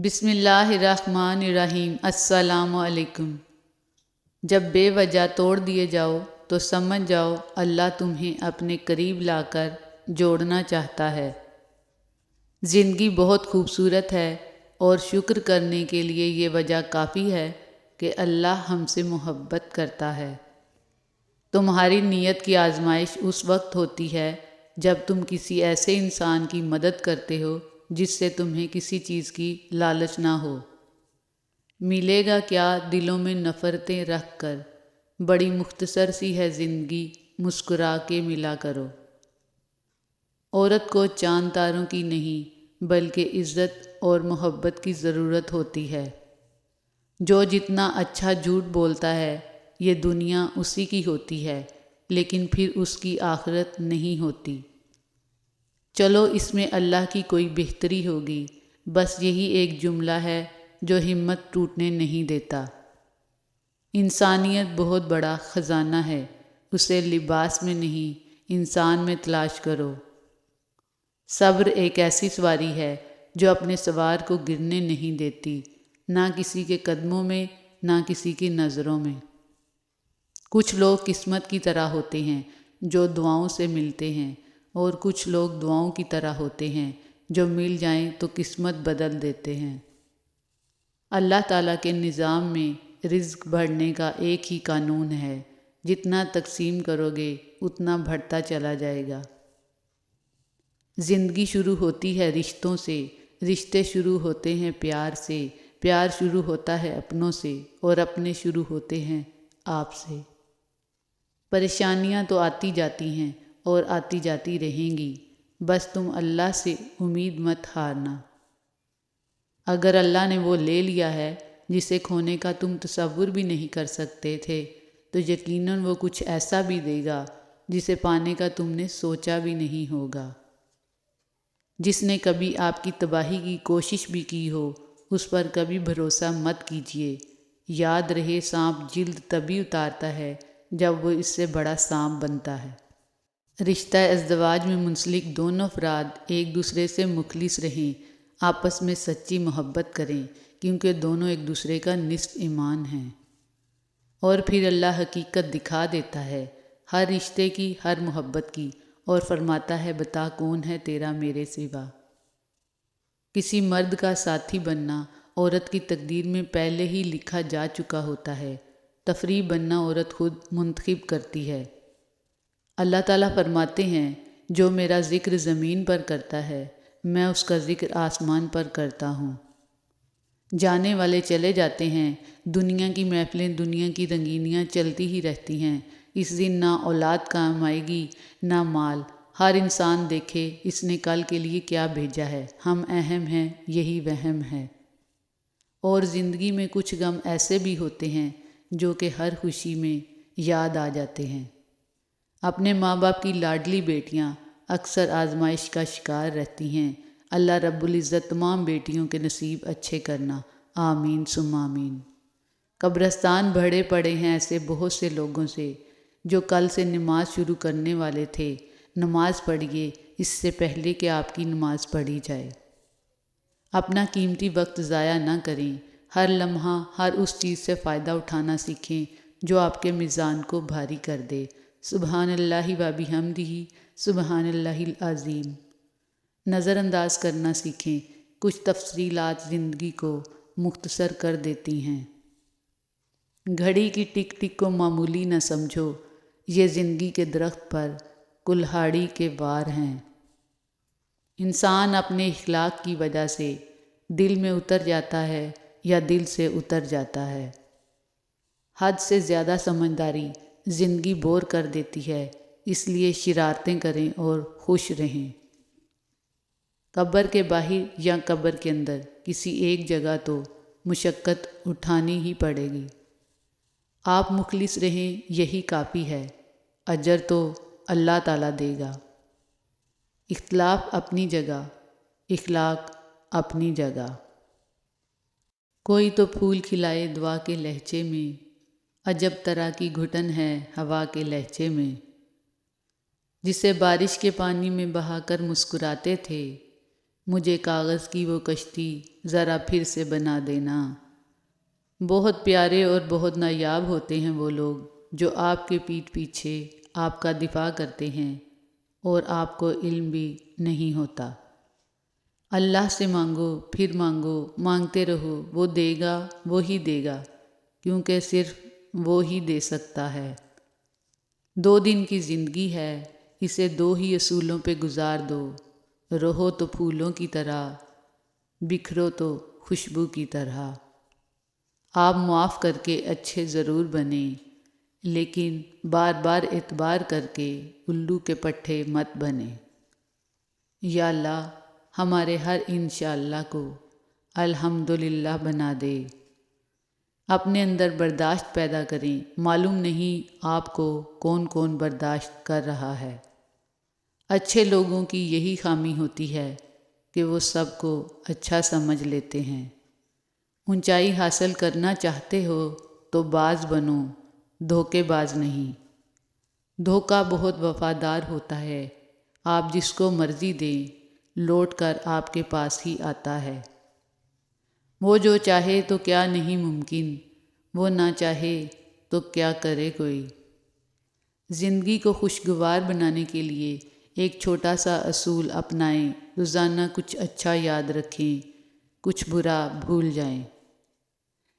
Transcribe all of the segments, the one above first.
بسم اللہ الرحمن الرحیم۔ السلام علیکم۔ جب بے وجہ توڑ دیے جاؤ تو سمجھ جاؤ اللہ تمہیں اپنے قریب لا کر جوڑنا چاہتا ہے۔ زندگی بہت خوبصورت ہے اور شکر کرنے کے لیے یہ وجہ کافی ہے کہ اللہ ہم سے محبت کرتا ہے۔ تمہاری نیت کی آزمائش اس وقت ہوتی ہے جب تم کسی ایسے انسان کی مدد کرتے ہو جس سے تمہیں کسی چیز کی لالچ نہ ہو۔ ملے گا کیا دلوں میں نفرتیں رکھ کر، بڑی مختصر سی ہے زندگی، مسکرا کے ملا کرو۔ عورت کو چاند تاروں کی نہیں بلکہ عزت اور محبت کی ضرورت ہوتی ہے۔ جو جتنا اچھا جھوٹ بولتا ہے یہ دنیا اسی کی ہوتی ہے، لیکن پھر اس کی آخرت نہیں ہوتی۔ چلو اس میں اللہ کی کوئی بہتری ہوگی، بس یہی ایک جملہ ہے جو ہمت ٹوٹنے نہیں دیتا۔ انسانیت بہت بڑا خزانہ ہے، اسے لباس میں نہیں انسان میں تلاش کرو۔ صبر ایک ایسی سواری ہے جو اپنے سوار کو گرنے نہیں دیتی، نہ کسی کے قدموں میں نہ کسی کی نظروں میں۔ کچھ لوگ قسمت کی طرح ہوتے ہیں جو دعاؤں سے ملتے ہیں، اور کچھ لوگ دعاؤں کی طرح ہوتے ہیں جو مل جائیں تو قسمت بدل دیتے ہیں۔ اللہ تعالیٰ کے نظام میں رزق بڑھنے کا ایک ہی قانون ہے، جتنا تقسیم کرو گے اتنا بڑھتا چلا جائے گا۔ زندگی شروع ہوتی ہے رشتوں سے، رشتے شروع ہوتے ہیں پیار سے، پیار شروع ہوتا ہے اپنوں سے، اور اپنے شروع ہوتے ہیں آپ سے۔ پریشانیاں تو آتی جاتی ہیں اور آتی جاتی رہیں گی، بس تم اللہ سے امید مت ہارنا۔ اگر اللہ نے وہ لے لیا ہے جسے کھونے کا تم تصور بھی نہیں کر سکتے تھے، تو یقیناً وہ کچھ ایسا بھی دے گا جسے پانے کا تم نے سوچا بھی نہیں ہوگا۔ جس نے کبھی آپ کی تباہی کی کوشش بھی کی ہو اس پر کبھی بھروسہ مت کیجیے۔ یاد رہے سانپ جلد تبھی اتارتا ہے جب وہ اس سے بڑا سانپ بنتا ہے۔ رشتہ ازدواج میں منسلک دونوں افراد ایک دوسرے سے مخلص رہیں، آپس میں سچی محبت کریں، کیونکہ دونوں ایک دوسرے کا نصف ایمان ہیں۔ اور پھر اللہ حقیقت دکھا دیتا ہے ہر رشتے کی، ہر محبت کی، اور فرماتا ہے بتا کون ہے تیرا میرے سوا۔ کسی مرد کا ساتھی بننا عورت کی تقدیر میں پہلے ہی لکھا جا چکا ہوتا ہے، تفریح بننا عورت خود منتخب کرتی ہے۔ اللہ تعالیٰ فرماتے ہیں جو میرا ذکر زمین پر کرتا ہے میں اس کا ذکر آسمان پر کرتا ہوں۔ جانے والے چلے جاتے ہیں، دنیا کی محفلیں، دنیا کی رنگینیاں چلتی ہی رہتی ہیں۔ اس دن نہ اولاد کام آئے گی نہ مال، ہر انسان دیکھے اس نے کل کے لیے کیا بھیجا ہے، ہم اہم ہیں یہی وہم ہے۔ اور زندگی میں کچھ غم ایسے بھی ہوتے ہیں جو کہ ہر خوشی میں یاد آ جاتے ہیں۔ اپنے ماں باپ کی لاڈلی بیٹیاں اکثر آزمائش کا شکار رہتی ہیں۔ اللہ رب العزت تمام بیٹیوں کے نصیب اچھے کرنا، آمین ثم آمین۔ قبرستان بھرے پڑے ہیں ایسے بہت سے لوگوں سے جو کل سے نماز شروع کرنے والے تھے۔ نماز پڑھیے اس سے پہلے کہ آپ کی نماز پڑھی جائے۔ اپنا قیمتی وقت ضائع نہ کریں، ہر لمحہ ہر اس چیز سے فائدہ اٹھانا سیکھیں جو آپ کے میزان کو بھاری کر دے۔ سبحان اللہ و بحمدہ، سبحان اللہ العظیم۔ نظر انداز کرنا سیکھیں، کچھ تفصیلات زندگی کو مختصر کر دیتی ہیں۔ گھڑی کی ٹک ٹک کو معمولی نہ سمجھو، یہ زندگی کے درخت پر کلہاڑی کے وار ہیں۔ انسان اپنے اخلاق کی وجہ سے دل میں اتر جاتا ہے یا دل سے اتر جاتا ہے۔ حد سے زیادہ سمجھداری زندگی بور کر دیتی ہے، اس لیے شرارتیں کریں اور خوش رہیں۔ قبر کے باہر یا قبر کے اندر کسی ایک جگہ تو مشقت اٹھانی ہی پڑے گی۔ آپ مخلص رہیں یہی کافی ہے، اجر تو اللہ تعالیٰ دے گا۔ اختلاف اپنی جگہ، اخلاق اپنی جگہ۔ کوئی تو پھول کھلائے دعا کے لہجے میں، عجب طرح کی گھٹن ہے ہوا کے لہجے میں۔ جسے بارش کے پانی میں بہا کر مسکراتے تھے، مجھے کاغذ کی وہ کشتی ذرا پھر سے بنا دینا۔ بہت پیارے اور بہت نایاب ہوتے ہیں وہ لوگ جو آپ کے پیٹھ پیچھے آپ کا دفاع کرتے ہیں اور آپ کو علم بھی نہیں ہوتا۔ اللہ سے مانگو، پھر مانگو، مانگتے رہو، وہ دے گا، وہی دے گا، کیونکہ صرف وہ ہی دے سکتا ہے۔ 2 دن کی زندگی ہے، اسے 2 ہی اصولوں پہ گزار دو، رہو تو پھولوں کی طرح، بکھرو تو خوشبو کی طرح۔ آپ معاف کر کے اچھے ضرور بنیں، لیکن بار بار اعتبار کر کے الو کے پٹھے مت بنیں۔ یا اللہ ہمارے ہر انشاءاللہ کو الحمدللہ بنا دے۔ اپنے اندر برداشت پیدا کریں، معلوم نہیں آپ کو کون کون برداشت کر رہا ہے۔ اچھے لوگوں کی یہی خامی ہوتی ہے کہ وہ سب کو اچھا سمجھ لیتے ہیں۔ اونچائی حاصل کرنا چاہتے ہو تو باز بنو، دھوکے باز نہیں۔ دھوکہ بہت وفادار ہوتا ہے، آپ جس کو مرضی دیں لوٹ کر آپ کے پاس ہی آتا ہے۔ وہ جو چاہے تو کیا نہیں ممکن، وہ نہ چاہے تو کیا کرے کوئی۔ زندگی کو خوشگوار بنانے کے لیے ایک چھوٹا سا اصول اپنائیں، روزانہ کچھ اچھا یاد رکھیں، کچھ برا بھول جائیں۔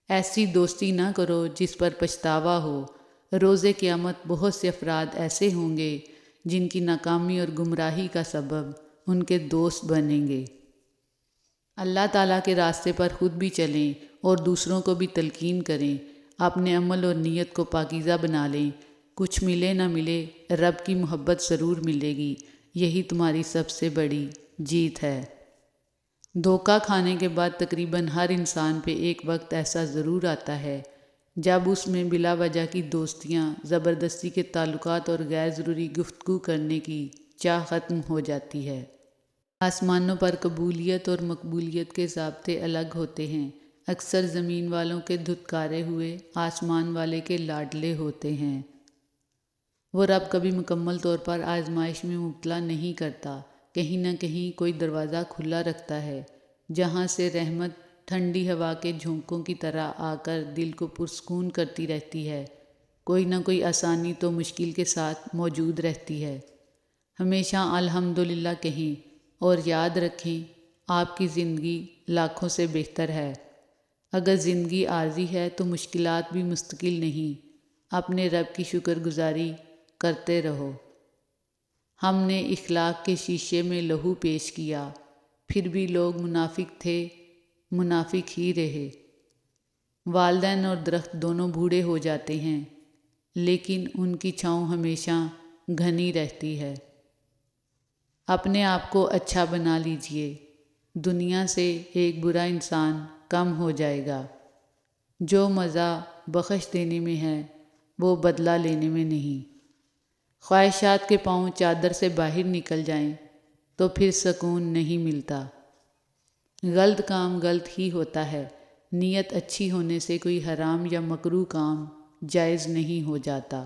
ایسی دوستی نہ کرو جس پر پچھتاوا ہو۔ روز قیامت بہت سے افراد ایسے ہوں گے جن کی ناکامی اور گمراہی کا سبب ان کے دوست بنیں گے۔ اللہ تعالیٰ کے راستے پر خود بھی چلیں اور دوسروں کو بھی تلقین کریں، اپنے عمل اور نیت کو پاکیزہ بنا لیں۔ کچھ ملے نہ ملے، رب کی محبت ضرور ملے گی، یہی تمہاری سب سے بڑی جیت ہے۔ دھوکہ کھانے کے بعد تقریباً ہر انسان پہ ایک وقت ایسا ضرور آتا ہے جب اس میں بلا وجہ کی دوستیاں، زبردستی کے تعلقات اور غیر ضروری گفتگو کرنے کی چاہ ختم ہو جاتی ہے۔ آسمانوں پر قبولیت اور مقبولیت کے ضابطے الگ ہوتے ہیں۔ اکثر زمین والوں کے دھتکارے ہوئے آسمان والے کے لاڈلے ہوتے ہیں۔ وہ رب کبھی مکمل طور پر آزمائش میں مبتلا نہیں کرتا، کہیں نہ کہیں کوئی دروازہ کھلا رکھتا ہے جہاں سے رحمت ٹھنڈی ہوا کے جھونکوں کی طرح آ کر دل کو پرسکون کرتی رہتی ہے۔ کوئی نہ کوئی آسانی تو مشکل کے ساتھ موجود رہتی ہے۔ ہمیشہ الحمدللہ کہیں اور یاد رکھیں آپ کی زندگی لاکھوں سے بہتر ہے۔ اگر زندگی عارضی ہے تو مشکلات بھی مستقل نہیں۔ اپنے رب کی شکر گزاری کرتے رہو۔ ہم نے اخلاق کے شیشے میں لہو پیش کیا، پھر بھی لوگ منافق تھے، منافق ہی رہے۔ والدین اور درخت دونوں بوڑھے ہو جاتے ہیں، لیکن ان کی چھاؤں ہمیشہ گھنی رہتی ہے۔ اپنے آپ کو اچھا بنا لیجئے، دنیا سے ایک برا انسان کم ہو جائے گا۔ جو مزہ بخش دینے میں ہے وہ بدلہ لینے میں نہیں۔ خواہشات کے پاؤں چادر سے باہر نکل جائیں تو پھر سکون نہیں ملتا۔ غلط کام غلط ہی ہوتا ہے، نیت اچھی ہونے سے کوئی حرام یا مکروہ کام جائز نہیں ہو جاتا۔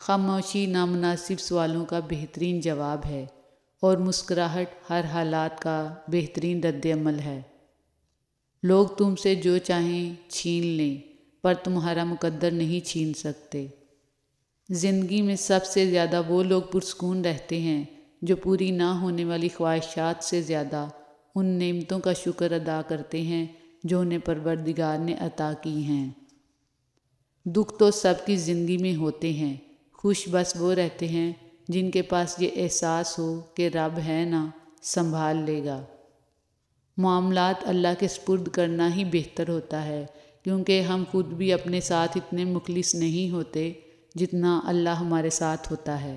خاموشی نامناسب سوالوں کا بہترین جواب ہے اور مسکراہٹ ہر حالات کا بہترین رد عمل ہے۔ لوگ تم سے جو چاہیں چھین لیں پر تمہارا مقدر نہیں چھین سکتے۔ زندگی میں سب سے زیادہ وہ لوگ پرسکون رہتے ہیں جو پوری نہ ہونے والی خواہشات سے زیادہ ان نعمتوں کا شکر ادا کرتے ہیں جو انہیں پروردگار نے عطا کی ہیں۔ دکھ تو سب کی زندگی میں ہوتے ہیں، خوش بس وہ رہتے ہیں جن کے پاس یہ احساس ہو کہ رب ہے نا، سنبھال لے گا۔ معاملات اللہ کے سپرد کرنا ہی بہتر ہوتا ہے، کیونکہ ہم خود بھی اپنے ساتھ اتنے مخلص نہیں ہوتے جتنا اللہ ہمارے ساتھ ہوتا ہے۔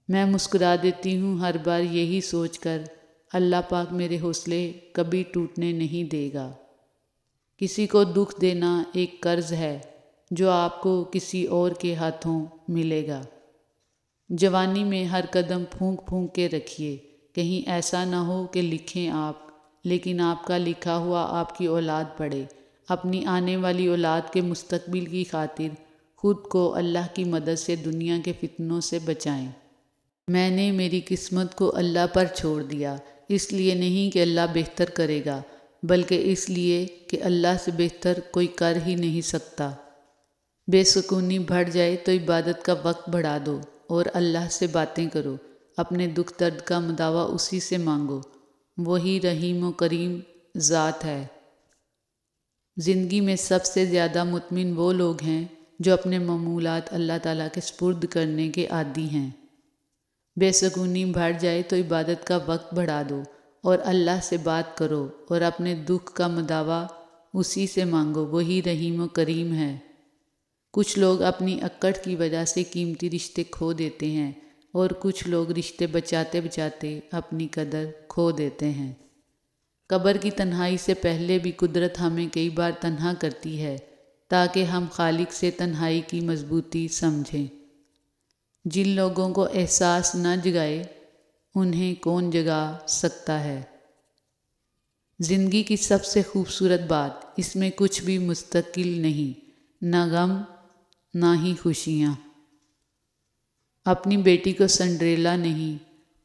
میں مسکرا دیتی ہوں ہر بار یہی سوچ کر اللہ پاک میرے حوصلے کبھی ٹوٹنے نہیں دے گا۔ کسی کو دکھ دینا ایک قرض ہے جو آپ کو کسی اور کے ہاتھوں ملے گا۔ جوانی میں ہر قدم پھونک پھونک کے رکھیے، کہیں ایسا نہ ہو کہ لکھیں آپ لیکن آپ کا لکھا ہوا آپ کی اولاد پڑھے۔ اپنی آنے والی اولاد کے مستقبل کی خاطر خود کو اللہ کی مدد سے دنیا کے فتنوں سے بچائیں۔ میں نے میری قسمت کو اللہ پر چھوڑ دیا، اس لیے نہیں کہ اللہ بہتر کرے گا، بلکہ اس لیے کہ اللہ سے بہتر کوئی کر ہی نہیں سکتا۔ بے سکونی بڑھ جائے تو عبادت کا وقت بڑھا دو اور اللہ سے باتیں کرو، اپنے دکھ درد کا مداوع اسی سے مانگو، وہی رحیم و کریم ذات ہے۔ زندگی میں سب سے زیادہ مطمئن وہ لوگ ہیں جو اپنے معمولات اللہ تعالیٰ کے سپرد کرنے کے عادی ہیں۔ بے سکونی بڑھ جائے تو عبادت کا وقت بڑھا دو اور اللہ سے بات کرو اور اپنے دکھ کا مداوع اسی سے مانگو، وہی رحیم و کریم ہے۔ کچھ لوگ اپنی اکڑ کی وجہ سے قیمتی رشتے کھو دیتے ہیں اور کچھ لوگ رشتے بچاتے بچاتے اپنی قدر کھو دیتے ہیں۔ قبر کی تنہائی سے پہلے بھی قدرت ہمیں کئی بار تنہا کرتی ہے تاکہ ہم خالق سے تنہائی کی مضبوطی سمجھیں۔ جن لوگوں کو احساس نہ جگائے انہیں کون جگا سکتا ہے۔ زندگی کی سب سے خوبصورت بات، اس میں کچھ بھی مستقل نہیں، نہ غم نہ ہی خوشیاں۔ اپنی بیٹی کو سنڈریلا نہیں،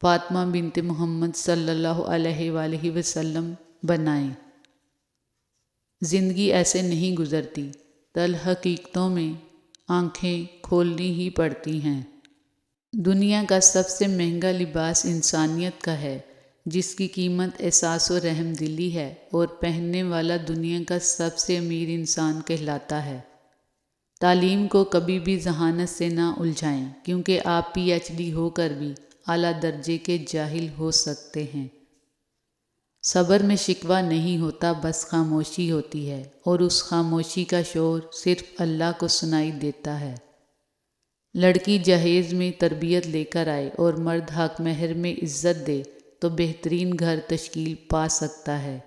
فاطمہ بنت محمد صلی اللہ علیہ وآلہ وسلم بنائیں۔ زندگی ایسے نہیں گزرتی، تلخ حقیقتوں میں آنکھیں کھولنی ہی پڑتی ہیں۔ دنیا کا سب سے مہنگا لباس انسانیت کا ہے، جس کی قیمت احساس و رحم دلی ہے، اور پہننے والا دنیا کا سب سے امیر انسان کہلاتا ہے۔ تعلیم کو کبھی بھی ذہانت سے نہ الجھائیں، کیونکہ آپ پی ایچ ڈی ہو کر بھی اعلیٰ درجے کے جاہل ہو سکتے ہیں۔ صبر میں شکوہ نہیں ہوتا، بس خاموشی ہوتی ہے، اور اس خاموشی کا شور صرف اللہ کو سنائی دیتا ہے۔ لڑکی جہیز میں تربیت لے کر آئے اور مرد حق مہر میں عزت دے تو بہترین گھر تشکیل پا سکتا ہے۔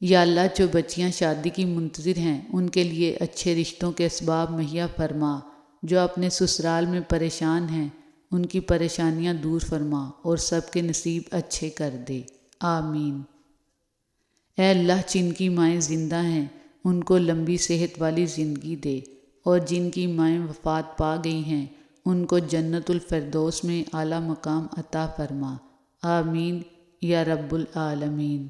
یا اللہ، جو بچیاں شادی کی منتظر ہیں ان کے لیے اچھے رشتوں کے اسباب مہیا فرما، جو اپنے سسرال میں پریشان ہیں ان کی پریشانیاں دور فرما اور سب کے نصیب اچھے کر دے، آمین۔ اے اللہ، جن کی مائیں زندہ ہیں ان کو لمبی صحت والی زندگی دے، اور جن کی مائیں وفات پا گئی ہیں ان کو جنت الفردوس میں اعلیٰ مقام عطا فرما، آمین یا رب العالمین۔